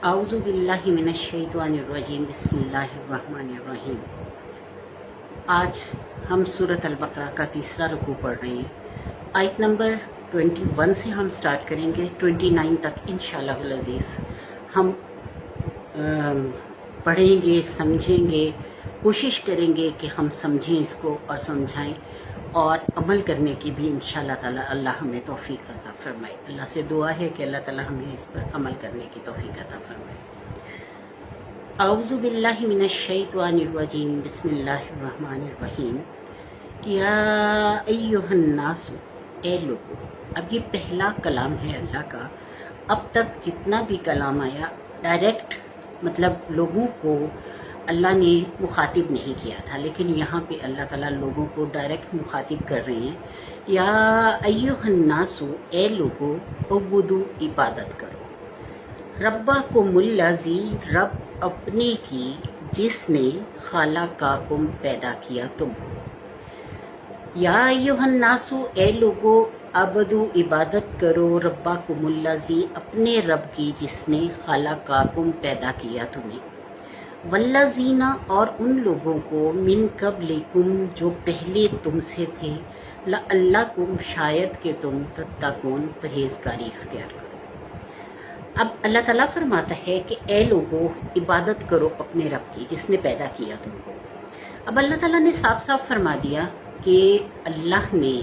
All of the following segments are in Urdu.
اعوذ باللہ من الشیطان الرجیم بسم اللہ الرحمن الرحیم۔ آج ہم سورۃ البقرہ کا تیسرا رکوع پڑھ رہے ہیں۔ آیت نمبر 21 سے ہم سٹارٹ کریں گے 29 تک انشاءاللہ العزیز ہم پڑھیں گے، سمجھیں گے، کوشش کریں گے کہ ہم سمجھیں اس کو اور سمجھائیں اور عمل کرنے کی بھی انشاءاللہ تعالی اللہ ہمیں توفیق عطا فرمائے۔ اللہ سے دعا ہے کہ اللہ تعالی ہمیں اس پر عمل کرنے کی توفیق عطا فرمائے۔ اعوذ باللہ من الشیطان الرجیم بسم اللہ الرحمن الرحیم۔ یا ایہا الناس، اے لوگو۔ اب یہ پہلا کلام ہے اللہ کا۔ اب تک جتنا بھی کلام آیا ڈائریکٹ مطلب لوگوں کو اللہ نے مخاطب نہیں کیا تھا، لیکن یہاں پہ اللہ تعالیٰ لوگوں کو ڈائریکٹ مخاطب کر رہے ہیں۔ یا ایہا الناس، اے لوگو، اعبدوا، عبادت کرو، ربکم الذی، رب اپنے کی، جس نے خلقکم، پیدا کیا تم کو۔ یا ایہا الناس، اے لوگو، عبدو، عبادت کرو، ربکم الذی، اپنے رب کی، جس نے خلقکم، پیدا کیا تمہیں، والذین، اور ان لوگوں کو، من قبلکم، جو پہلے تم سے تھے، لعلکم، شاید کہ تم، تتقون، پرہیزگاری اختیار کرو۔ اب اللہ تعالیٰ فرماتا ہے کہ اے لوگو، عبادت کرو اپنے رب کی، جس نے پیدا کیا تم کو۔ اب اللہ تعالیٰ نے صاف صاف فرما دیا کہ اللہ نے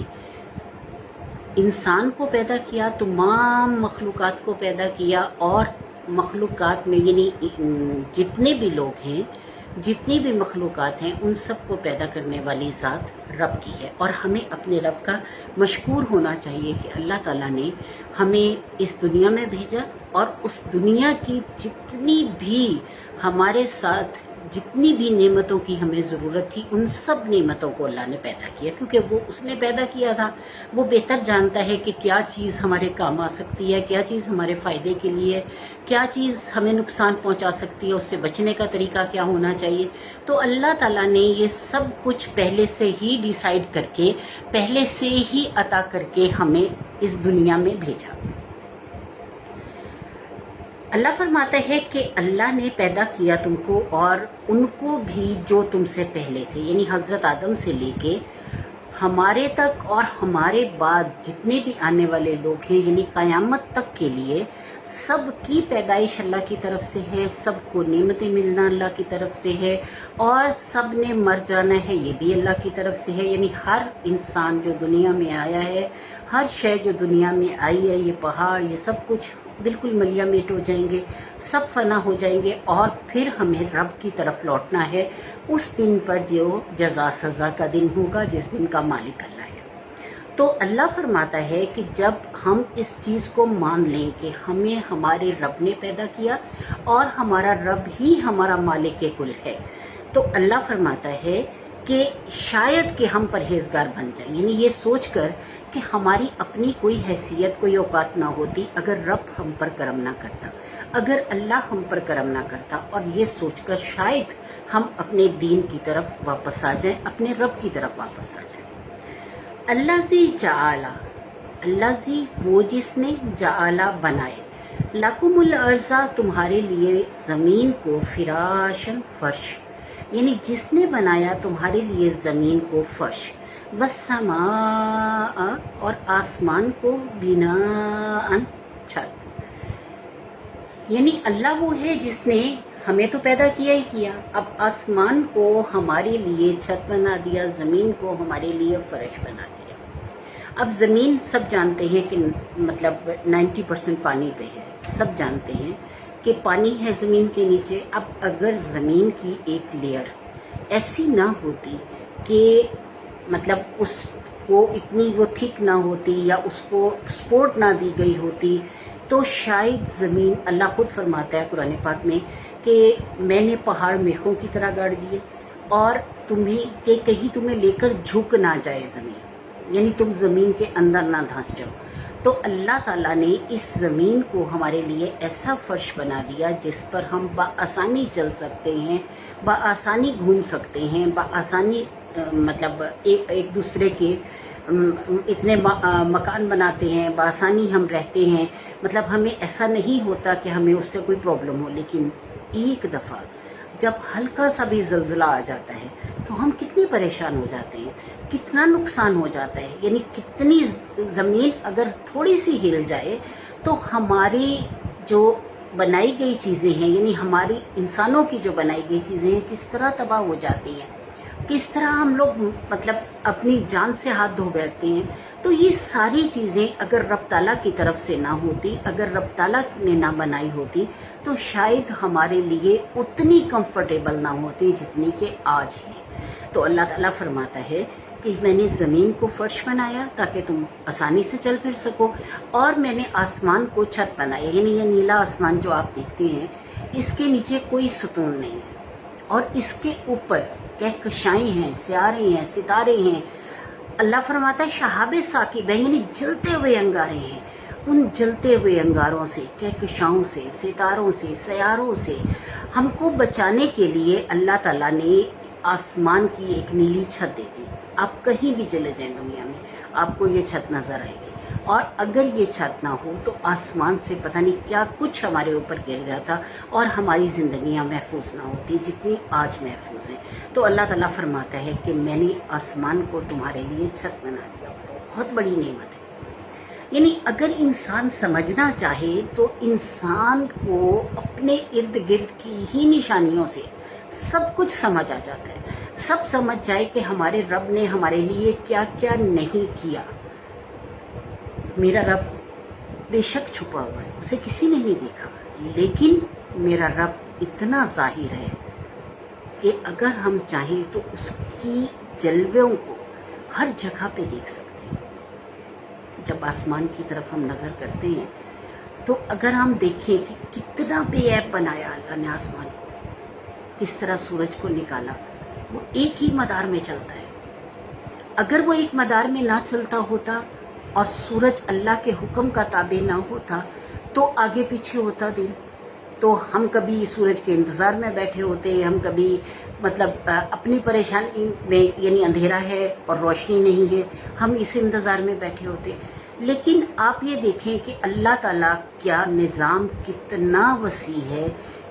انسان کو پیدا کیا، تمام مخلوقات کو پیدا کیا، اور مخلوقات میں یعنی جتنے بھی لوگ ہیں، جتنی بھی مخلوقات ہیں، ان سب کو پیدا کرنے والی ذات رب کی ہے، اور ہمیں اپنے رب کا مشکور ہونا چاہیے کہ اللہ تعالیٰ نے ہمیں اس دنیا میں بھیجا، اور اس دنیا کی جتنی بھی ہمارے ساتھ جتنی بھی نعمتوں کی ہمیں ضرورت تھی، ان سب نعمتوں کو اللہ نے پیدا کیا، کیونکہ وہ اس نے پیدا کیا تھا۔ وہ بہتر جانتا ہے کہ کیا چیز ہمارے کام آ سکتی ہے، کیا چیز ہمارے فائدے کے لیے، کیا چیز ہمیں نقصان پہنچا سکتی ہے، اس سے بچنے کا طریقہ کیا ہونا چاہیے۔ تو اللہ تعالیٰ نے یہ سب کچھ پہلے سے ہی ڈیسائیڈ کر کے، پہلے سے ہی عطا کر کے ہمیں اس دنیا میں بھیجا۔ اللہ فرماتا ہے کہ اللہ نے پیدا کیا تم کو، اور ان کو بھی جو تم سے پہلے تھے، یعنی حضرت آدم سے لے کے ہمارے تک اور ہمارے بعد جتنے بھی آنے والے لوگ ہیں، یعنی قیامت تک کے لیے سب کی پیدائش اللہ کی طرف سے ہے، سب کو نعمتیں ملنا اللہ کی طرف سے ہے، اور سب نے مر جانا ہے، یہ بھی اللہ کی طرف سے ہے۔ یعنی ہر انسان جو دنیا میں آیا ہے، ہر شے جو دنیا میں آئی ہے، یہ پہاڑ، یہ سب کچھ بالکل ملیا میٹ ہو جائیں گے، سب فنا ہو جائیں گے، اور پھر ہمیں رب کی طرف لوٹنا ہے اس دن پر جو جزا سزا کا دن ہوگا، جس دن کا مالک اللہ ہے۔ تو اللہ فرماتا ہے کہ جب ہم اس چیز کو مان لیں کہ ہمیں ہمارے رب نے پیدا کیا، اور ہمارا رب ہی ہمارا مالک کل ہے، تو اللہ فرماتا ہے کہ شاید کہ ہم پرہیزگار بن جائیں، یعنی یہ سوچ کر کہ ہماری اپنی کوئی حیثیت، کوئی اوقات نہ ہوتی اگر رب ہم پر کرم نہ کرتا، اگر اللہ ہم پر کرم نہ کرتا، اور یہ سوچ کر شاید ہم اپنے دین کی طرف واپس آ جائیں، اپنے رب کی طرف واپس آ جائیں۔ الذی جعل، الذی، وہ جس نے، جعل، بنائے، لکم الارض، تمہارے لیے زمین کو، فراشن، فرش، یعنی جس نے بنایا تمہارے لیے زمین کو فرش، والسماء، اور آسمان کو، بناء، چھت، یعنی اللہ وہ ہے جس نے ہمیں تو پیدا کیا ہی کیا، اب آسمان کو ہمارے لیے چھت بنا دیا، زمین کو ہمارے لیے فرش بنا دیا۔ اب زمین سب جانتے ہیں کہ مطلب 90% پانی پہ ہے، سب جانتے ہیں کہ پانی ہے زمین کے نیچے۔ اب اگر زمین کی ایک لیئر ایسی نہ ہوتی کہ مطلب اس کو اتنی وہ تھک نہ ہوتی، یا اس کو سپورٹ نہ دی گئی ہوتی، تو شاید زمین، اللہ خود فرماتا ہے قرآن پاک میں کہ میں نے پہاڑ میخوں کی طرح گاڑ دیے، اور تمہیں کہ کہیں تمہیں لے کر جھک نہ جائے زمین، یعنی تم زمین کے اندر نہ دھنس جاؤ۔ تو اللہ تعالیٰ نے اس زمین کو ہمارے لیے ایسا فرش بنا دیا جس پر ہم بآسانی چل سکتے ہیں، بآسانی گھوم سکتے ہیں، بآسانی مطلب ایک دوسرے کے اتنے مکان بناتے ہیں، بآسانی ہم رہتے ہیں، مطلب ہمیں ایسا نہیں ہوتا کہ ہمیں اس سے کوئی پرابلم ہو، لیکن ایک دفعہ جب ہلکا سا بھی زلزلہ آ جاتا ہے تو ہم کتنے پریشان ہو جاتے ہیں، کتنا نقصان ہو جاتا ہے، یعنی کتنی زمین اگر تھوڑی سی ہل جائے تو ہماری جو بنائی گئی چیزیں ہیں، یعنی ہماری انسانوں کی جو بنائی گئی چیزیں ہیں، کس طرح تباہ ہو جاتی ہیں، کس طرح ہم لوگ مطلب اپنی جان سے ہاتھ دھو بیٹھتے ہیں۔ تو یہ ساری چیزیں اگر رب تعالیٰ کی طرف سے نہ ہوتی، اگر رب تعالیٰ نے نہ بنائی ہوتی تو شاید ہمارے لیے اتنی کمفرٹیبل نہ ہوتی جتنی کہ آج ہے۔ تو اللہ تعالیٰ فرماتا ہے کہ میں نے زمین کو فرش بنایا تاکہ تم آسانی سے چل پھر سکو، اور میں نے آسمان کو چھت بنایا، یعنی یہ نیلا آسمان جو آپ دیکھتے ہیں اس کے نیچے کوئی ستون نہیں ہے، اور اس کے اوپر کہکشائیں ہیں، سیارے ہیں، ستارے ہیں۔ اللہ فرماتا ہے شہاب ثاقب، یعنی جلتے ہوئے انگارے ہیں، ان جلتے ہوئے انگاروں سے، کہکشاؤں سے، ستاروں سے، سیاروں سے ہم کو بچانے کے لیے اللہ تعالیٰ نے آسمان کی ایک نیلی چھت دے دی۔ آپ کہیں بھی چلے جائیں دنیا میں آپ کو یہ چھت نظر آئے گی، اور اگر یہ چھت نہ ہو تو آسمان سے پتہ نہیں کیا کچھ ہمارے اوپر گر جاتا اور ہماری زندگیاں محفوظ نہ ہوتی جتنی آج محفوظ ہیں۔ تو اللہ تعالیٰ فرماتا ہے کہ میں نے آسمان کو تمہارے لیے چھت بنا دیا، بہت بڑی نعمت ہے۔ یعنی اگر انسان سمجھنا چاہے تو انسان کو اپنے ارد گرد کی ہی نشانیوں سے سب کچھ سمجھ آ جاتا ہے، سب سمجھ جائے کہ ہمارے رب نے ہمارے لیے کیا کیا نہیں کیا۔ میرا رب بے شک چھپا ہوا ہے، اسے کسی نے نہیں دیکھا، لیکن میرا رب اتنا ظاہر ہے کہ اگر ہم چاہیں تو اس کی جلووں کو ہر جگہ پہ دیکھ سکتے ہیں۔ جب آسمان کی طرف ہم نظر کرتے ہیں تو اگر ہم دیکھیں کہ کتنا بے عیب بنایا اللہ نے آسمان کو، کس طرح سورج کو نکالا، وہ ایک ہی مدار میں چلتا ہے۔ اگر وہ ایک مدار میں نہ چلتا ہوتا اور سورج اللہ کے حکم کا تابع نہ ہوتا تو آگے پیچھے ہوتا دن، تو ہم کبھی سورج کے انتظار میں بیٹھے ہوتے، ہم کبھی مطلب اپنی پریشانی میں، یعنی اندھیرا ہے اور روشنی نہیں ہے، ہم اس انتظار میں بیٹھے ہوتے۔ لیکن آپ یہ دیکھیں کہ اللہ تعالیٰ کیا نظام کتنا وسیع ہے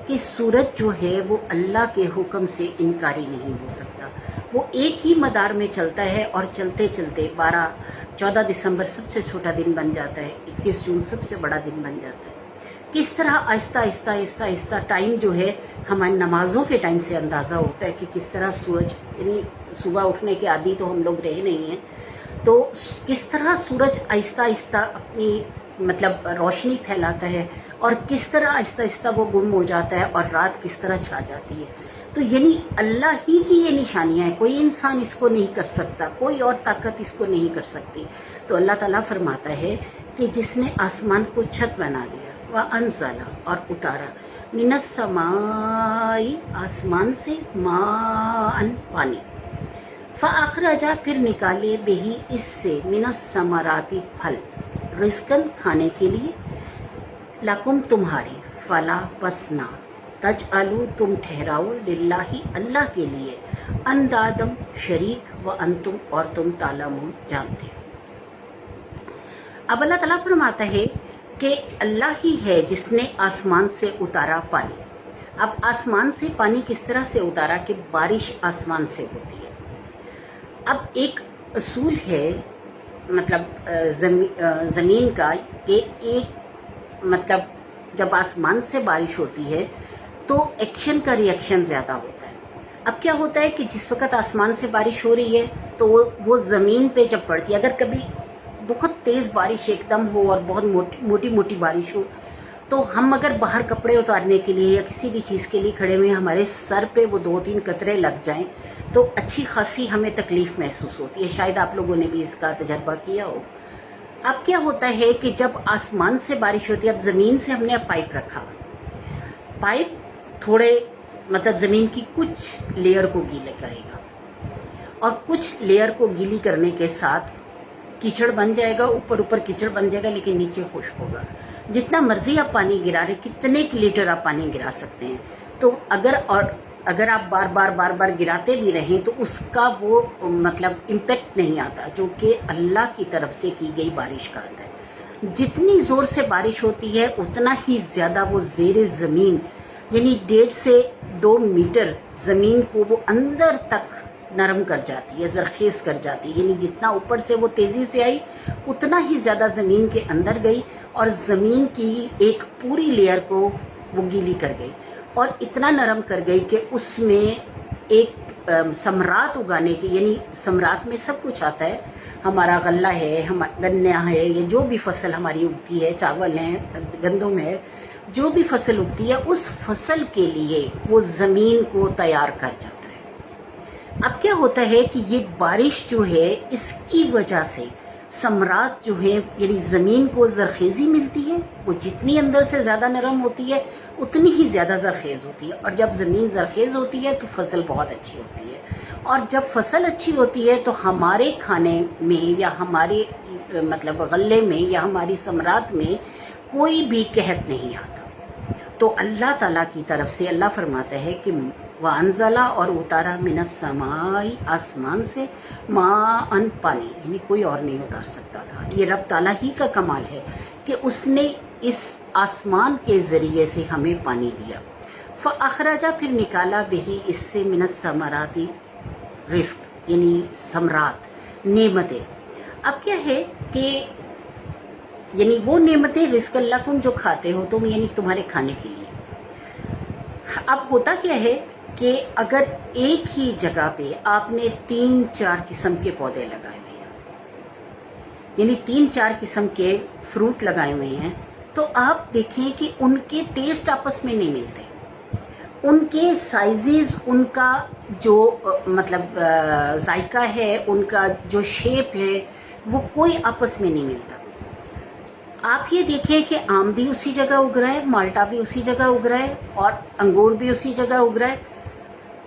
کہ سورج جو ہے وہ اللہ کے حکم سے انکاری نہیں ہو سکتا، وہ ایک ہی مدار میں چلتا ہے، اور چلتے چلتے 14 دسمبر سب سے چھوٹا دن بن جاتا ہے، 21 جون سب سے بڑا دن بن جاتا ہے۔ کس طرح آہستہ آہستہ آہستہ آہستہ ٹائم جو ہے ہماری نمازوں کے ٹائم سے اندازہ ہوتا ہے کہ کس طرح سورج، یعنی صبح اٹھنے کے عادی تو ہم لوگ رہے نہیں ہیں، تو کس طرح سورج آہستہ آہستہ اپنی مطلب روشنی پھیلاتا ہے، اور کس طرح آہستہ آہستہ وہ گم ہو جاتا ہے، اور رات کس طرح چھا جاتی ہے۔ تو یعنی اللہ ہی کی یہ نشانیاں ہیں، کوئی انسان اس کو نہیں کر سکتا، کوئی اور طاقت اس کو نہیں کر سکتی۔ تو اللہ تعالیٰ فرماتا ہے کہ جس نے آسمان کو چھت بنا دیا، وَأَنزَلَ اور اتارا، مِنَ السَّمَاءِ آسمان سے، مَاءً پانی، فَأَخْرَجَ پھر نکالے بِهِ اس سے، مِنَ الثَّمَرَاتِ پھل، رزقاً کھانے کے لیے، لَكُمْ تمہارے، فَلَا پس نہ، تجعلوا تم ٹھہراؤ، للہ اللہ کے لیے، اندادم شریک، وانتم اور تم تعلمون جانتے ہو۔ اب اللہ تعالیٰ فرماتا ہے کہ اللہ ہی ہے جس نے آسمان سے اتارا پانی۔ اب آسمان سے پانی کس طرح سے اتارا کہ بارش آسمان سے ہوتی ہے۔ اب ایک اصول ہے مطلب زمین کا کہ ایک مطلب جب آسمان سے بارش ہوتی ہے تو ایکشن کا ری ایکشن زیادہ ہوتا ہے۔ اب کیا ہوتا ہے کہ جس وقت آسمان سے بارش ہو رہی ہے تو وہ زمین پہ جب پڑتی ہے، اگر کبھی بہت تیز بارش ایک دم ہو اور بہت موٹی موٹی بارش ہو تو ہم اگر باہر کپڑے اتارنے کے لیے یا کسی بھی چیز کے لیے کھڑے ہوئے ہمارے سر پہ وہ 2-3 قطرے لگ جائیں تو اچھی خاصی ہمیں تکلیف محسوس ہوتی ہے۔ شاید آپ لوگوں نے بھی اس کا تجربہ کیا ہو۔ اب کیا ہوتا ہے کہ جب آسمان سے بارش ہوتی ہے، اب زمین سے ہم نے پائپ رکھا، پائپ تھوڑے مطلب زمین کی کچھ لیئر کو گیلے کرے گا، اور کچھ لیئر کو گیلی کرنے کے ساتھ کیچڑ بن جائے گا، اوپر کیچڑ بن جائے گا لیکن نیچے خشک ہوگا۔ جتنا مرضی آپ پانی گرا رہے، کتنے لیٹر آپ پانی گرا سکتے ہیں۔ تو اگر اور اگر آپ بار بار گراتے بھی رہیں تو اس کا وہ مطلب امپیکٹ نہیں آتا جو کہ اللہ کی طرف سے کی گئی بارش کا آتا ہے. جتنی زور سے بارش ہوتی ہے اتنا ہی زیادہ وہ زیر زمین یعنی 1.5 سے 2 میٹر زمین کو وہ اندر تک نرم کر جاتی ہے, زرخیز کر جاتی ہے. یعنی جتنا اوپر سے وہ تیزی سے آئی اتنا ہی زیادہ زمین کے اندر گئی اور زمین کی ایک پوری لیئر کو وہ گیلی کر گئی اور اتنا نرم کر گئی کہ اس میں ایک ثمرات اگانے کی, یعنی ثمرات میں سب کچھ آتا ہے, ہمارا غلہ ہے, گنا ہے, یہ جو بھی فصل ہماری اگتی ہے, چاول ہے, گندم ہے, جو بھی فصل اگتی ہے اس فصل کے لیے وہ زمین کو تیار کر جاتا ہے. اب کیا ہوتا ہے کہ یہ بارش جو ہے اس کی وجہ سے ثمرات جو ہے یعنی زمین کو زرخیزی ملتی ہے, وہ جتنی اندر سے زیادہ نرم ہوتی ہے اتنی ہی زیادہ زرخیز ہوتی ہے, اور جب زمین زرخیز ہوتی ہے تو فصل بہت اچھی ہوتی ہے, اور جب فصل اچھی ہوتی ہے تو ہمارے کھانے میں یا ہمارے مطلب غلے میں یا ہماری ثمرات میں کوئی بھی قحط نہیں آتا. تو اللہ تعالیٰ کی طرف سے اللہ فرماتا ہے کہ وانزلہ اور اتارا من السماء آسمان سے ماء پانی, یعنی کوئی اور نہیں اتار سکتا تھا. یہ رب تعالیٰ ہی کا کمال ہے کہ اس نے اس آسمان کے ذریعے سے ہمیں پانی دیا. فاخرجا پھر نکالا بھی اس سے من الثمرات رزق یعنی ثمرات نعمتیں. اب کیا ہے کہ یعنی وہ نعمتیں رزق اللہ کم جو کھاتے ہو تم, یعنی تمہارے کھانے کے لیے. اب ہوتا کیا ہے کہ اگر ایک ہی جگہ پہ آپ نے 3-4 قسم کے پودے لگائے ہوئے ہیں, یعنی 3-4 قسم کے فروٹ لگائے ہوئے ہیں, تو آپ دیکھیں کہ ان کے ٹیسٹ آپس میں نہیں ملتے, ان کے سائزز, ان کا جو مطلب ذائقہ ہے, ان کا جو شیپ ہے وہ کوئی آپس میں نہیں ملتا. آپ یہ دیکھیں کہ آم بھی اسی جگہ اگ رہا ہے, مالٹا بھی اسی جگہ اگ رہا ہے, اور انگور بھی اسی جگہ اگ رہا ہے.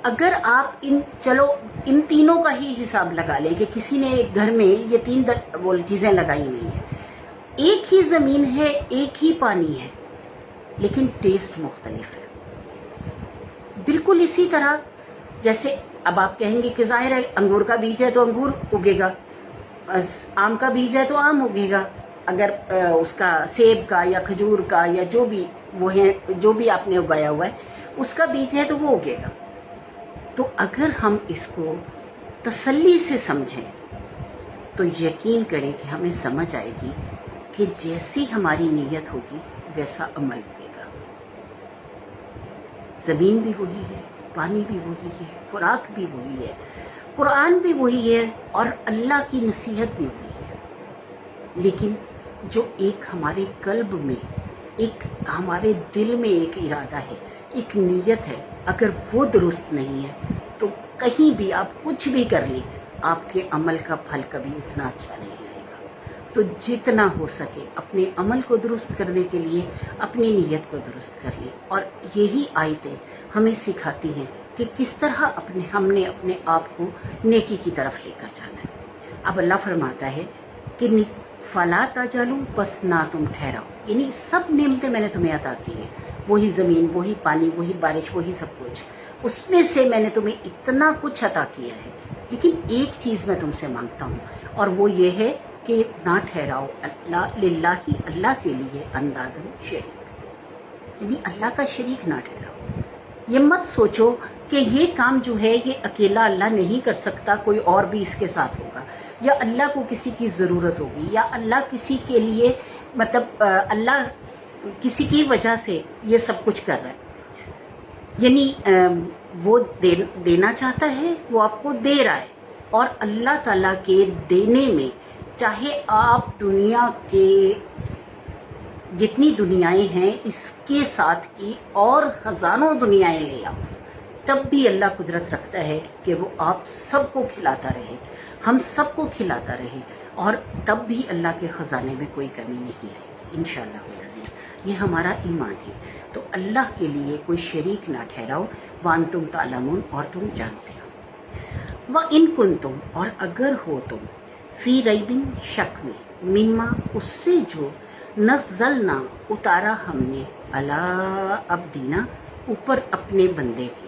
اگر آپ ان تینوں کا ہی حساب لگا لیں کہ کسی نے ایک گھر میں یہ 3 چیزیں لگائی ہوئی ہیں, ایک ہی زمین ہے, ایک ہی پانی ہے, لیکن ٹیسٹ مختلف ہے. بالکل اسی طرح جیسے اب آپ کہیں گے کہ ظاہر ہے انگور کا بیج ہے تو انگور اگے گا, آم کا بیج ہے تو آم اگے گا, اگر اس کا سیب کا یا کھجور کا یا جو بھی وہ ہے جو بھی آپ نے اگایا ہوا ہے اس کا بیج ہے تو وہ اگے گا. تو اگر ہم اس کو تسلی سے سمجھیں تو یقین کریں کہ ہمیں سمجھ آئے گی کہ جیسی ہماری نیت ہوگی ویسا عمل ہوگے گا. زمین بھی وہی ہے, پانی بھی وہی ہے, خوراک بھی وہی ہے, قرآن بھی وہی ہے, اور اللہ کی نصیحت بھی وہی ہے. لیکن جو ایک ہمارے قلب میں, ایک ہمارے دل میں ایک ارادہ ہے, ایک نیت ہے, اگر وہ درست نہیں ہے تو کہیں بھی آپ کچھ بھی کر لیں آپ کے عمل کا پھل کبھی اتنا اچھا نہیں آئے گا. تو جتنا ہو سکے اپنے عمل کو درست کرنے کے لیے اپنی نیت کو درست کر لیں. اور یہی آیتیں ہمیں سکھاتی ہیں کہ کس طرح ہم نے اپنے آپ کو نیکی کی طرف لے کر جانا ہے. اب اللہ فرماتا ہے کہ فلا تجالو, بس نہ تم ٹھہراؤ, یعنی سب نعمتیں میں نے تمہیں عطا کی ہیں, وہی زمین, وہی پانی, وہی بارش, وہی سب کچھ, اس میں سے میں نے تمہیں اتنا کچھ عطا کیا ہے. لیکن ایک چیز میں تم سے مانگتا ہوں, اور وہ یہ ہے کہ نہ ٹھہراؤ اللہ للہ, اللہ کے لیے اندادن شریک, یعنی اللہ کا شریک نہ ٹھہراؤ. یہ مت سوچو کہ یہ کام جو ہے یہ اکیلا اللہ نہیں کر سکتا, کوئی اور بھی اس کے ساتھ ہوگا, یا اللہ کو کسی کی ضرورت ہوگی, یا اللہ کسی کے لیے مطلب اللہ کسی کی وجہ سے یہ سب کچھ کر رہا ہے. یعنی وہ دینا چاہتا ہے, وہ آپ کو دے رہا ہے, اور اللہ تعالیٰ کے دینے میں چاہے آپ دنیا کے جتنی دنیایں ہیں اس کے ساتھ کی اور ہزاروں دنیایں لے آؤ, تب بھی اللہ قدرت رکھتا ہے کہ وہ آپ سب کو کھلاتا رہے, ہم سب کو کھلاتا رہے, اور تب بھی اللہ کے خزانے میں کوئی کمی نہیں آئے گی انشاءاللہ العزیز. یہ ہمارا ایمان ہے. تو اللہ کے لیے کوئی شریک نہ ٹھہراؤ, وانتم تعلمون, اور تم جانتے ہو. وَإِن كُنتُم, اور اگر ہو تم, فی ریبن, شک میں, مما, اس سے جو نزلنا, اتارا ہم نے, علی عبدینا, اوپر اپنے بندے کے,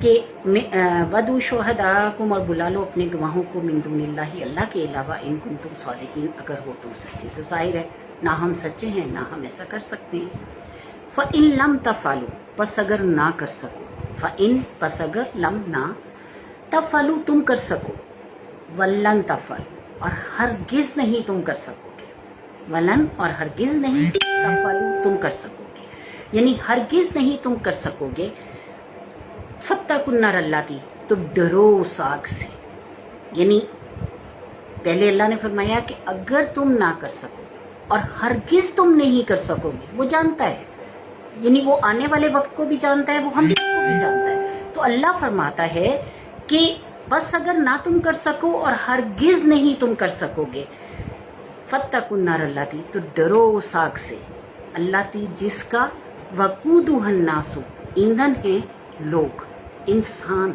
کہ ودو شہداکم، اور بلا لو اپنے گواہوں کو، من دون اللہ، اللہ کے علاوہ، ان کنتم صادقین، اگر ہو تم سچے۔ تو ظاہر ہے نہ ہم سچے ہیں نہ ہم ایسا کر سکتے ہیں۔ فَإِن لَمْ تَفْعَلُوا، پس اگر نہ کر سکو، فَإِن پس اگر، لم نہ، تفعلوا تم کر سکو، وَلَن تفعلوا اور ہرگز نہیں تم کر سکو گے، ولن اور ہرگز نہیں، تفعلوا تم کر سکو گے، یعنی ہرگز نہیں تم کر سکو گے۔ فَاتَّقُوا النَّارَ الَّتِي، تو ڈرو اس آگ سے، یعنی پہلے اللہ نے فرمایا کہ اگر تم نہ کر سکو اور ہرگز تم نہیں کر سکو گے، وہ جانتا ہے، یعنی وہ آنے والے وقت کو بھی جانتا ہے، وہ ہم سب کو بھی جانتا ہے۔ تو اللہ فرماتا ہے کہ بس اگر نہ تم کر سکو اور ہرگز نہیں تم کر سکو گے، فَاتَّقُوا النَّارَ الَّتِي، تو ڈرو اس آگ سے، الَّتِی جس کا، وَقُودُهَا النَّاسُ ایندھن ہے لوگ، انسان،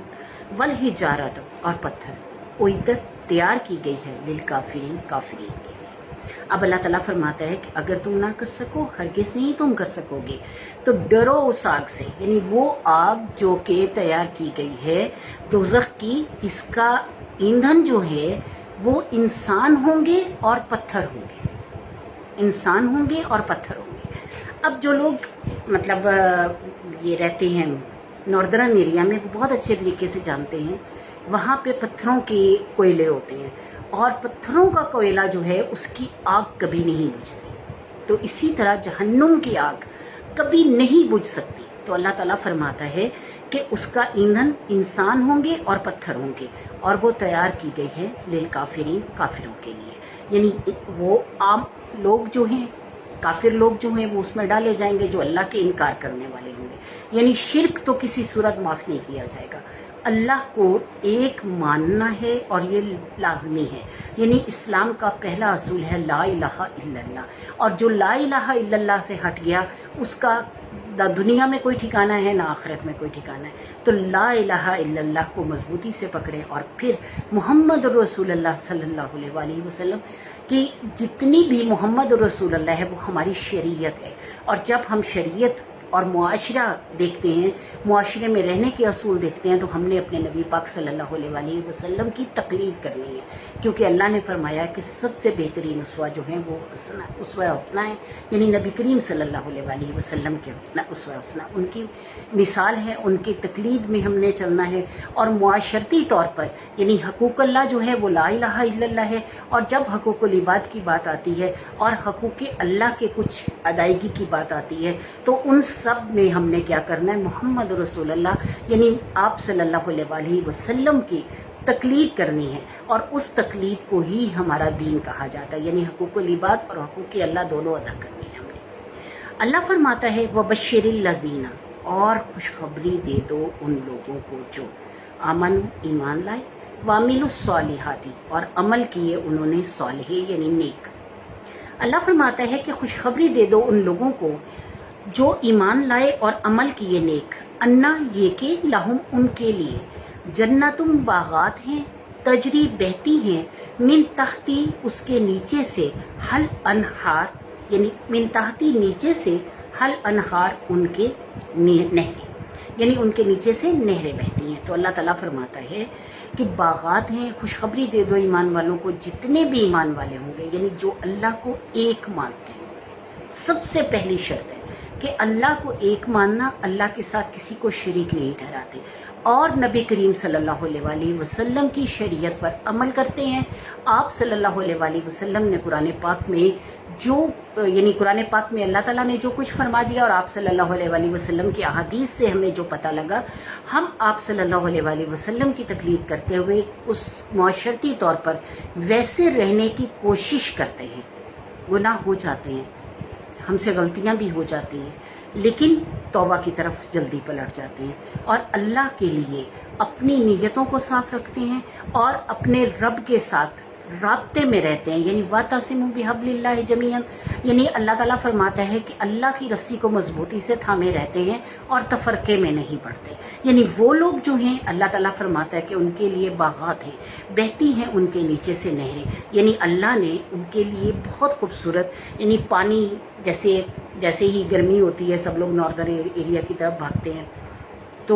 والحجارۃ اور پتھر، اعدت تیار کی گئی ہے، للکافرین کافرین کے لیے۔ اب اللہ تعالیٰ فرماتا ہے کہ اگر تم نہ کر سکو، ہرگز نہیں تم کر سکو گے، تو ڈرو اس آگ سے، یعنی وہ آگ جو کہ تیار کی گئی ہے دوزخ کی، جس کا ایندھن جو ہے وہ انسان ہوں گے اور پتھر ہوں گے، انسان ہوں گے اور پتھر ہوں گے۔ اب جو لوگ مطلب یہ رہتے ہیں ناردرن ایریا میں، وہ بہت اچھے طریقے سے جانتے ہیں، وہاں پہ پتھروں کے کوئلے ہوتے ہیں، اور پتھروں کا کوئلہ جو ہے اس کی آگ کبھی نہیں بجھتی، تو اسی طرح جہنم کی آگ کبھی نہیں بجھ سکتی۔ تو اللہ تعالیٰ فرماتا ہے کہ اس کا ایندھن انسان ہوں گے اور پتھر ہوں گے، اور وہ تیار کی گئی ہے للکافرین کافروں کے لیے، یعنی وہ عام لوگ جو ہیں، کافر لوگ جو ہیں، وہ اس میں ڈالے جائیں گے جو اللہ کے انکار کرنے والے ہوں گے، یعنی شرک تو کسی صورت معاف نہیں کیا جائے گا۔ اللہ کو ایک ماننا ہے اور یہ لازمی ہے، یعنی اسلام کا پہلا اصول ہے لا الہ الا اللہ، اور جو لا الہ الا اللہ سے ہٹ گیا اس کا نہ دنیا میں کوئی ٹھکانہ ہے نہ آخرت میں کوئی ٹھکانہ ہے۔ تو لا الہ الا اللہ کو مضبوطی سے پکڑیں، اور پھر محمد رسول اللہ صلی اللہ علیہ وآلہ وسلم کی جتنی بھی محمد رسول اللہ ہے وہ ہماری شریعت ہے، اور جب ہم شریعت اور معاشرہ دیکھتے ہیں، معاشرے میں رہنے کے اصول دیکھتے ہیں، تو ہم نے اپنے نبی پاک صلی اللہ علیہ وآلہ وسلم کی تقلید کرنی ہے، کیونکہ اللہ نے فرمایا کہ سب سے بہترین اسوہ جو ہیں وہ اسوہ حسنہ ہے، یعنی نبی کریم صلی اللہ علیہ وآلہ وسلم کے اسوہ حسنہ، ان کی مثال ہے، ان کی تقلید میں ہم نے چلنا ہے۔ اور معاشرتی طور پر یعنی حقوق اللہ جو ہے وہ لا الہ الا اللہ ہے، اور جب حقوق العباد کی بات آتی ہے اور حقوق اللہ کے کچھ ادائیگی کی بات آتی ہے، تو ان سب میں ہم نے کیا کرنا ہے، محمد رسول اللہ یعنی آپ صلی اللہ علیہ وآلہ وسلم کی تقلید کرنی ہے، اور اس تقلید کو ہی ہمارا دین کہا جاتا ہے، یعنی حقوق العباد اور حقوق اللہ دونوں ادا کرنی ہے ہم نے۔ اللہ فرماتا ہے وَبَشِّرِ الَّذِينَ، اور خوشخبری دے دو ان لوگوں کو جو آمن ایمان لائے، وَعَمِلُوا الصَّالِحَاتِ اور عمل کیے انہوں نے صالح یعنی نیک۔ اللہ فرماتا ہے کہ خوشخبری دے دو ان لوگوں کو جو ایمان لائے اور عمل کیے نیک، انا یہ کہ لہم ان کے لیے، جنتم باغات ہیں، تجری بہتی ہیں، من تحتی اس کے نیچے سے، حل انہار یعنی من تحتی نیچے سے، حل انہار ان کے نہریں، یعنی ان کے نیچے سے نہریں بہتی ہیں۔ تو اللہ تعالیٰ فرماتا ہے کہ باغات ہیں، خوشخبری دے دو ایمان والوں کو، جتنے بھی ایمان والے ہوں گے، یعنی جو اللہ کو ایک مانتے ہوں گے۔ سب سے پہلی شرط ہے کہ اللہ کو ایک ماننا، اللہ کے ساتھ کسی کو شریک نہیں ٹھہراتے، اور نبی کریم صلی اللہ علیہ وآلہ وسلم کی شریعت پر عمل کرتے ہیں۔ آپ صلی اللہ علیہ وآلہ وسلم نے قرآن پاک میں جو یعنی قرآن پاک میں اللہ تعالیٰ نے جو کچھ فرما دیا، اور آپ صلی اللہ علیہ وآلہ وسلم کی احادیث سے ہمیں جو پتہ لگا، ہم آپ صلی اللہ علیہ وآلہ وسلم کی تقلید کرتے ہوئے اس معاشرتی طور پر ویسے رہنے کی کوشش کرتے ہیں۔ گناہ ہو جاتے ہیں، ہم سے غلطیاں بھی ہو جاتی ہیں، لیکن توبہ کی طرف جلدی پلٹ جاتے ہیں، اور اللہ کے لیے اپنی نیتوں کو صاف رکھتے ہیں، اور اپنے رب کے ساتھ رابطے میں رہتے ہیں، یعنی وَاعْتَصِمُوا بِحَبْلِ اللَّهِ جَمِيعًا، یعنی اللہ تعالیٰ فرماتا ہے کہ اللہ کی رسی کو مضبوطی سے تھامے رہتے ہیں اور تفرقے میں نہیں پڑتے، یعنی وہ لوگ جو ہیں اللہ تعالیٰ فرماتا ہے کہ ان کے لیے باغات ہیں، بہتی ہیں ان کے نیچے سے نہریں، یعنی اللہ نے ان کے لیے بہت خوبصورت یعنی پانی، جیسے ہی گرمی ہوتی ہے سب لوگ ناردرن ایریا کی طرف بھاگتے ہیں، تو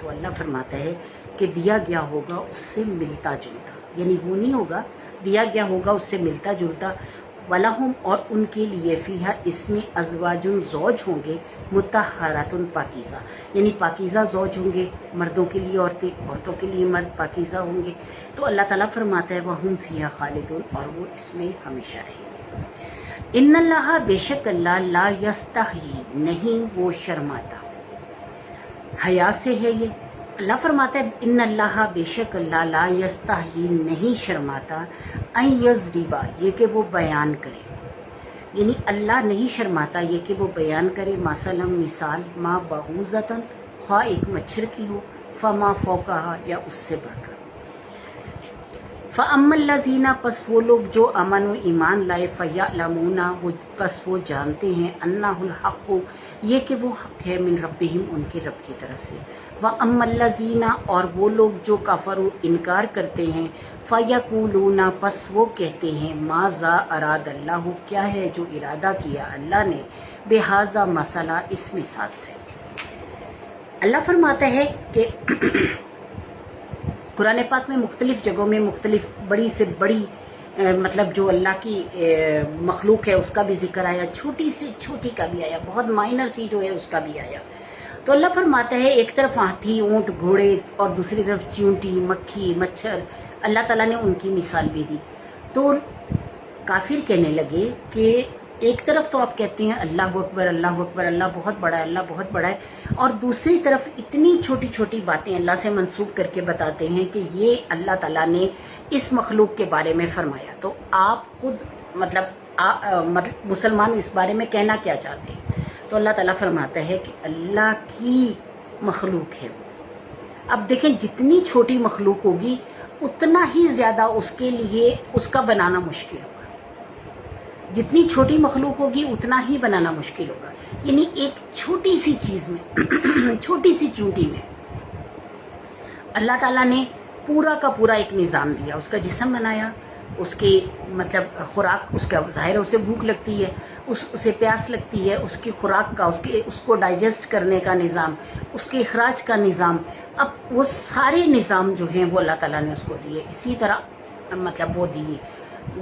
تو اللہ فرماتا ہے کہ دیا گیا ہوگا اس سے ملتا جلتا، یعنی وہ نہیں ہوگا، دیا گیا ہوگا اس سے ملتا جلتا، وَلَهُمْ اور ان کے لیے فیہا اس میں ازواجن زوج ہوں گے، مطہراتن پاکیزہ، یعنی پاکیزہ زوج ہوں گے، مردوں کے لیے عورتیں، عورتوں کے لیے مرد پاکیزہ ہوں گے۔ تو اللہ تعالیٰ فرماتا ہے وَهُمْ فیہا خالدون، اور وہ اس میں ہمیشہ رہیں گے۔ ان اللہ بے شک اللہ لا یستحیی نہیں وہ شرماتا، حیا سے ہے یہ، اللہ فرماتا ہے ان اللہ بے شک اللہ لا یستحیی نہیں شرماتا، ان یضربا یہ کہ وہ بیان کرے، یعنی اللہ نہیں شرماتا یہ کہ وہ بیان کرے، مثلا مثال، ما بعوضۃ خواہ ایک مچھر کی ہو، فما فوقہا یا اس سے بڑھ کر، فَأَمَّا الَّذِينَ پس وہ لوگ جو امن و ایمان لائے، فَيَعْلَمُونَ وہ پس وہ جانتے ہیں، أَنَّهُ الْحَقُّ یہ کہ وہ حق ہے، من ربہم ان کے رب کی طرف سے، وَأَمَّا الَّذِينَ اور وہ لوگ جو کفروا انکار کرتے ہیں، فَيَقُولُونَ پس وہ کہتے ہیں، ماذا اراد اللہ کیا ہے جو ارادہ کیا اللہ نے، بہذا مسئلہ اس مثال سے۔ اللہ فرماتا ہے کہ قرآن پاک میں مختلف جگہوں میں مختلف بڑی سے بڑی مطلب جو اللہ کی مخلوق ہے اس کا بھی ذکر آیا، چھوٹی سے چھوٹی کا بھی آیا، بہت مائنر سی جو ہے اس کا بھی آیا۔ تو اللہ فرماتا ہے ایک طرف ہاتھی، اونٹ، گھوڑے، اور دوسری طرف چیونٹی، مکھی، مچھر، اللہ تعالیٰ نے ان کی مثال بھی دی۔ تو کافر کہنے لگے کہ ایک طرف تو آپ کہتے ہیں اللہ اکبر، اللہ اکبر، اللہ بہت بڑا ہے، اللہ بہت بڑا ہے، اور دوسری طرف اتنی چھوٹی چھوٹی باتیں اللہ سے منسوب کر کے بتاتے ہیں کہ یہ اللہ تعالیٰ نے اس مخلوق کے بارے میں فرمایا۔ تو آپ خود مطلب مسلمان اس بارے میں کہنا کیا چاہتے ہیں؟ تو اللہ تعالیٰ فرماتا ہے کہ اللہ کی مخلوق ہے وہ۔ اب دیکھیں جتنی چھوٹی مخلوق ہوگی اتنا ہی زیادہ اس کے لیے اس کا بنانا مشکل ہوگا، جتنی چھوٹی مخلوق ہوگی اتنا ہی بنانا مشکل ہوگا، یعنی ایک چھوٹی سی چیز میں چھوٹی سی چونٹی میں اللہ تعالیٰ نے پورا کا پورا ایک نظام دیا، اس کا جسم بنایا، اس کی مطلب خوراک، اس کا ظاہر ہے اسے بھوک لگتی ہے، اسے پیاس لگتی ہے، اس کی خوراک کا، اس کو ڈائجسٹ کرنے کا نظام، اس کے اخراج کا نظام، اب وہ سارے نظام جو ہیں وہ اللہ تعالیٰ نے اس کو دیے۔ اسی طرح مطلب وہ دیے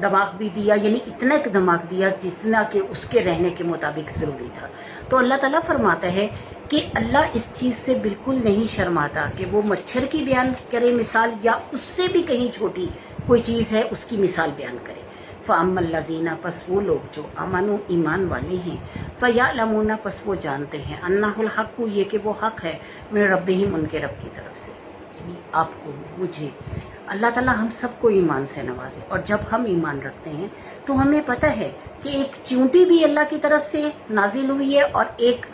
دماغ بھی دیا، یعنی اتنا ایک دماغ دیا جتنا کہ اس کے رہنے کے مطابق ضروری تھا۔ تو اللہ تعالیٰ فرماتا ہے کہ اللہ اس چیز سے بالکل نہیں شرماتا کہ وہ مچھر کی بیان کرے مثال، یا اس سے بھی کہیں چھوٹی کوئی چیز ہے اس کی مثال بیان کرے۔ فَأَمَّا الَّذِينَ پس وہ لوگ جو آمنوا ایمان والے ہیں، فَيَعْلَمُونَ پس وہ جانتے ہیں، أَنَّهُ الْحَقُّ یہ کہ وہ حق ہے، من ربہم ان کے رب کی طرف سے، یعنی آپ کو، مجھے، اللہ تعالیٰ ہم سب کو ایمان سے نوازے۔ اور جب ہم ایمان رکھتے ہیں تو ہمیں پتہ ہے کہ ایک چیونٹی بھی اللہ کی طرف سے نازل ہوئی ہے، اور ایک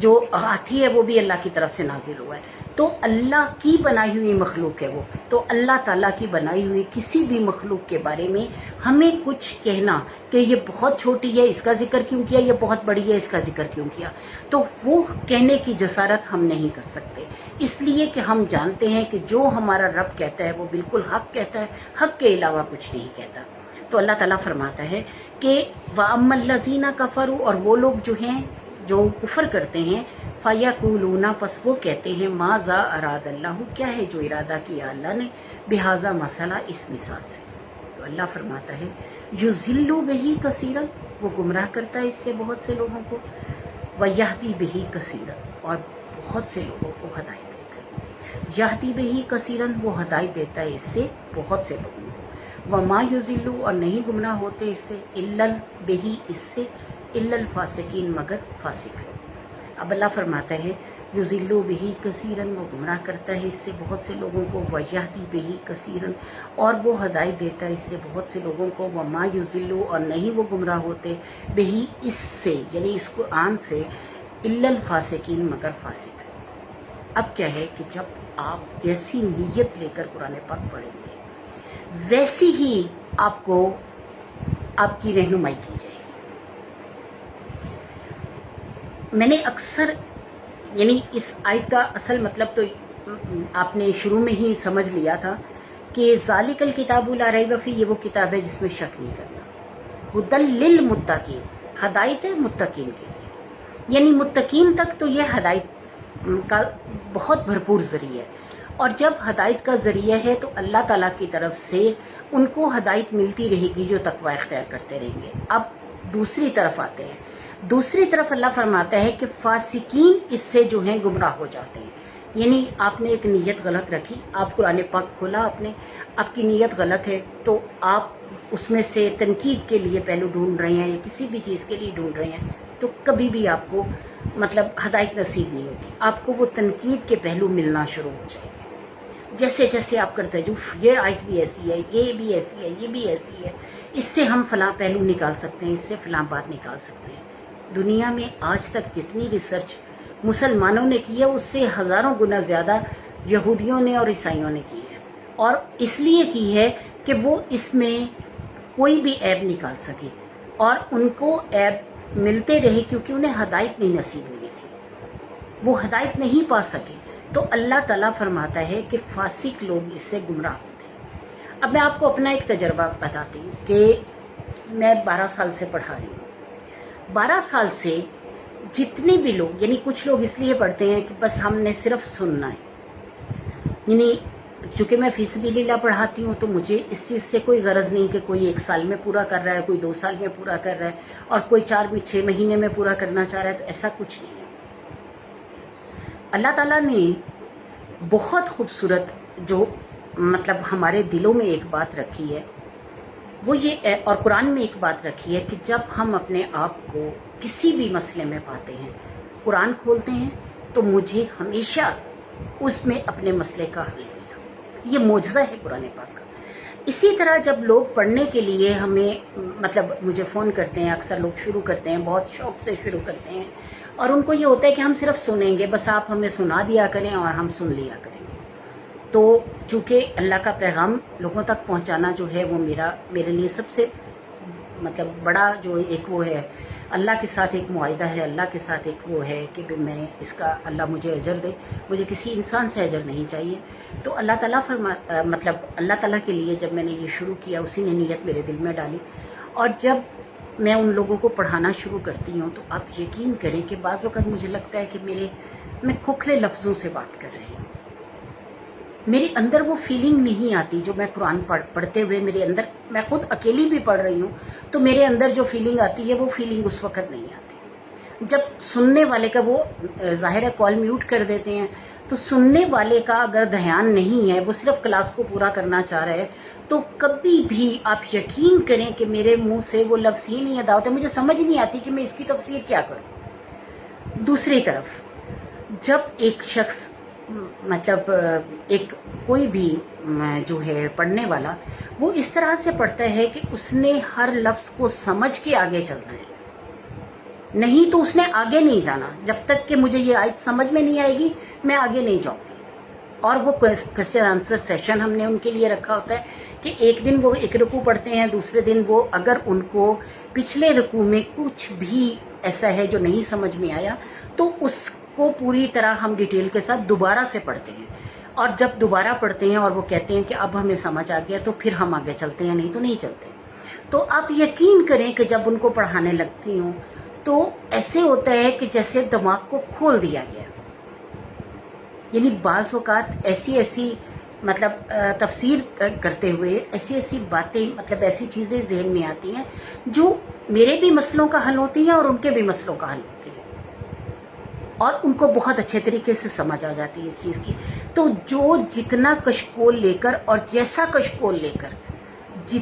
جو ہاتھی ہے وہ بھی اللہ کی طرف سے نازل ہوا ہے۔ تو اللہ کی بنائی ہوئی مخلوق ہے وہ، تو اللہ تعالیٰ کی بنائی ہوئی کسی بھی مخلوق کے بارے میں ہمیں کچھ کہنا کہ یہ بہت چھوٹی ہے اس کا ذکر کیوں کیا، یہ بہت بڑی ہے اس کا ذکر کیوں کیا، تو وہ کہنے کی جسارت ہم نہیں کر سکتے، اس لیے کہ ہم جانتے ہیں کہ جو ہمارا رب کہتا ہے وہ بالکل حق کہتا ہے، حق کے علاوہ کچھ نہیں کہتا۔ تو اللہ تعالیٰ فرماتا ہے کہ وَأَمَّا الَّذِينَ كَفَرُوا اور وہ لوگ جو ہیں جو کفر کرتے ہیں، فَيَقُولُونَ پس وہ کہتے ہیں، ماذا اراد اللہ کیا ہے جو ارادہ کیا اللہ نے، بہذا مسئلہ اس مثال سے۔ تو اللہ فرماتا ہے یُضِلُّ بِهِ کثیرا وہ گمراہ کرتا ہے اس سے بہت سے لوگوں کو، وَيَهْدِي بِهِ کثیرا اور بہت سے لوگوں کو ہدایت دیتا ہے، یہدی بِهِ کثیرا وہ ہدایت دیتا ہے اس سے بہت سے لوگوں کو، وَمَا يُضِلُّ اور نہیں گمراہ ہوتے اس سے، إِلَّا بِهِ اس سے، إِلَّا الْفَاسِقِينَ مگر فاسق لوگ۔ اب اللہ فرماتا ہے یُضِلُّ بِهِ کثیرا وہ گمراہ کرتا ہے اس سے بہت سے لوگوں کو، وَيَهْدِي بِهِ کثیرا اور وہ ہدایت دیتا ہے اس سے بہت سے لوگوں کو، وَمَا يُضِلُّ اور نہیں وہ گمراہ ہوتے، بِهِ اس سے یعنی اس قرآن سے، إِلَّا الْفَاسِقِينَ مگر فاسق لوگ۔ اب کیا ہے کہ جب آپ جیسی نیت لے کر قرآن پاک پڑھیں گے ویسی ہی آپ کو آپ کی رہنمائی کی جائے گی۔ میں نے اکثر یعنی اس آیت کا اصل مطلب تو آپ نے شروع میں ہی سمجھ لیا تھا کہ ذالک الکتاب لا ریب فیہ یہ وہ کتاب ہے جس میں شک نہیں کرنا، ھدی للمتقین ہدایت ہے متقین کے لیے، یعنی متقین تک تو یہ ہدایت کا بہت بھرپور ذریعہ ہے، اور جب ہدایت کا ذریعہ ہے تو اللہ تعالیٰ کی طرف سے ان کو ہدایت ملتی رہے گی جو تقوی اختیار کرتے رہیں گے۔ اب دوسری طرف آتے ہیں، دوسری طرف اللہ فرماتا ہے کہ فاسقین اس سے جو ہیں گمراہ ہو جاتے ہیں۔ یعنی آپ نے ایک نیت غلط رکھی، آپ قرآن پاک کھولا، آپ کی نیت غلط ہے، تو آپ اس میں سے تنقید کے لیے پہلو ڈھونڈ رہے ہیں یا کسی بھی چیز کے لیے ڈھونڈ رہے ہیں، تو کبھی بھی آپ کو ہدایت نصیب نہیں ہوگی۔ آپ کو وہ تنقید کے پہلو ملنا شروع ہو جائے گے، جیسے جیسے آپ کرتے ہیں جو یہ آیت بھی ایسی ہے، یہ بھی ایسی ہے، یہ بھی ایسی ہے، اس سے ہم فلاں پہلو نکال سکتے ہیں، اس سے فلاں بات نکال سکتے ہیں۔ دنیا میں آج تک جتنی ریسرچ مسلمانوں نے کی ہے اس سے ہزاروں گنا زیادہ یہودیوں نے اور عیسائیوں نے کی ہے، اور اس لیے کی ہے کہ وہ اس میں کوئی بھی عیب نکال سکے، اور ان کو عیب ملتے رہے کیونکہ انہیں ہدایت نہیں نصیب ہوئی تھی، وہ ہدایت نہیں پا سکے۔ تو اللہ تعالیٰ فرماتا ہے کہ فاسق لوگ اس سے گمراہ ہوتے ہیں۔ اب میں آپ کو اپنا ایک تجربہ بتاتی ہوں کہ میں 12 سال سے پڑھا رہی ہوں۔ 12 سال سے جتنے بھی لوگ، یعنی کچھ لوگ اس لیے پڑھتے ہیں کہ بس ہم نے صرف سننا ہے، یعنی چونکہ میں فی سبیل اللہ پڑھاتی ہوں تو مجھے اس چیز سے کوئی غرض نہیں کہ کوئی 1 سال میں پورا کر رہا ہے، کوئی 2 سال میں پورا کر رہا ہے، اور کوئی 4-6 مہینے میں پورا کرنا چاہ رہا ہے، تو ایسا کچھ نہیں ہے۔ اللہ تعالیٰ نے بہت خوبصورت جو ہمارے دلوں میں ایک بات رکھی ہے، وہ یہ ہے، اور قرآن میں ایک بات رکھی ہے کہ جب ہم اپنے آپ کو کسی بھی مسئلے میں پاتے ہیں، قرآن کھولتے ہیں تو مجھے ہمیشہ اس میں اپنے مسئلے کا حل ملا۔ یہ معجزہ ہے قرآن پاک کا۔ اسی طرح جب لوگ پڑھنے کے لیے ہمیں مجھے فون کرتے ہیں، اکثر لوگ شروع کرتے ہیں، بہت شوق سے شروع کرتے ہیں، اور ان کو یہ ہوتا ہے کہ ہم صرف سنیں گے، بس آپ ہمیں سنا دیا کریں اور ہم سن لیا کریں گے۔ تو چونکہ اللہ کا پیغام لوگوں تک پہنچانا جو ہے وہ میرے لیے سب سے بڑا جو ایک وہ ہے، اللہ کے ساتھ ایک معاہدہ ہے، اللہ کے ساتھ ایک وہ ہے کہ میں اس کا اللہ مجھے اجر دے، مجھے کسی انسان سے اجر نہیں چاہیے۔ تو اللہ تعالیٰ اللہ تعالیٰ کے لیے جب میں نے یہ شروع کیا، اسی نے نیت میرے دل میں ڈالی، اور جب میں ان لوگوں کو پڑھانا شروع کرتی ہوں تو آپ یقین کریں کہ بعض اوقات مجھے لگتا ہے کہ میں کھوکھلے لفظوں سے بات کر رہی ہوں، میرے اندر وہ فیلنگ نہیں آتی جو میں قرآن پڑھتے ہوئے میرے اندر، میں خود اکیلی بھی پڑھ رہی ہوں تو میرے اندر جو فیلنگ آتی ہے وہ فیلنگ اس وقت نہیں آتی۔ جب سننے والے کا، وہ ظاہر ہے کال میوٹ کر دیتے ہیں، تو سننے والے کا اگر دھیان نہیں ہے، وہ صرف کلاس کو پورا کرنا چاہ رہا ہے، تو کبھی بھی آپ یقین کریں کہ میرے منہ سے وہ لفظ ہی نہیں ادا ہوتے، مجھے سمجھ نہیں آتی کہ میں اس کی تفسیر کیا کروں۔ دوسری طرف جب ایک شخص ایک کوئی بھی جو ہے پڑھنے والا، وہ اس طرح سے پڑھتا ہے کہ اس نے ہر لفظ کو سمجھ کے آگے چلنا ہے، نہیں تو اس نے آگے نہیں جانا۔ جب تک کہ مجھے یہ آیت سمجھ میں نہیں آئے گی میں آگے نہیں جاؤں گی۔ اور وہ کوسچن آنسر سیشن ہم نے ان کے لیے رکھا ہوتا ہے کہ ایک دن وہ ایک رکوع پڑھتے ہیں، دوسرے دن وہ اگر ان کو پچھلے رکوع میں کچھ بھی ایسا ہے جو نہیں سمجھ میں آیا تو اس کو پوری طرح ہم ڈیٹیل کے ساتھ دوبارہ سے پڑھتے ہیں، اور جب دوبارہ پڑھتے ہیں اور وہ کہتے ہیں کہ اب ہمیں سمجھ آ گیا تو پھر ہم آگے چلتے ہیں، نہیں تو نہیں چلتے۔ تو آپ یقین کریں کہ جب ان کو پڑھانے لگتی ہوں تو ایسے ہوتا ہے کہ جیسے دماغ کو کھول دیا گیا، یعنی بعض اوقات ایسی تفسیر کرتے ہوئے ایسی باتیں ایسی چیزیں ذہن میں آتی ہیں جو میرے بھی مسئلوں کا حل ہوتی ہیں اور ان کے بھی مسئلوں کا حل ہوتی ہے، اور ان کو بہت اچھے طریقے سے سمجھ آ جاتی ہے اس چیز کی۔ تو جو جتنا کشکول لے کر اور جیسا کشکول لے کر،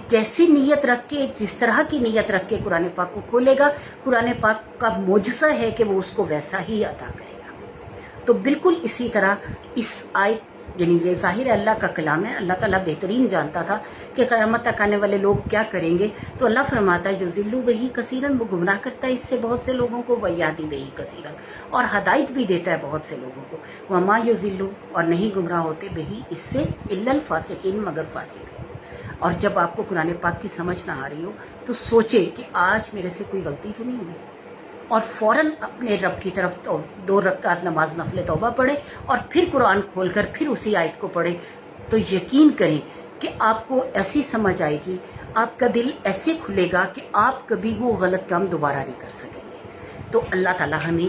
جیسی نیت رکھ کے، جس طرح کی نیت رکھ کے قرآن پاک کو کھولے گا، قرآن پاک کا معجزہ ہے کہ وہ اس کو ویسا ہی عطا کرے گا۔ تو بالکل اسی طرح اس آیت، یعنی یہ ظاہر اللہ کا کلام ہے، اللہ تعالیٰ بہترین جانتا تھا کہ قیامت تک آنے والے لوگ کیا کریں گے، تو اللہ فرماتا ہے یضل بہ کثیرا، وہ گمراہ کرتا ہے اس سے بہت سے لوگوں کو، ویہدی بہ کثیرا، اور ہدایت بھی دیتا ہے بہت سے لوگوں کو، وما یضل، اور نہیں گمراہ ہوتے بہ اس سے، الا الفاسقین، مگر فاسق۔ اور جب آپ کو قرآن پاک کی سمجھ نہ آ رہی ہو تو سوچے کہ آج میرے سے کوئی غلطی تو نہیں ہوئی، اور فوراً اپنے رب کی طرف 2 رکعت نماز نفل توبہ پڑھے اور پھر قرآن کھول کر پھر اسی آیت کو پڑھے، تو یقین کریں کہ آپ کو ایسی سمجھ آئے گی، آپ کا دل ایسے کھلے گا کہ آپ کبھی وہ غلط کام دوبارہ نہیں کر سکیں گے۔ تو اللہ تعالیٰ ہمیں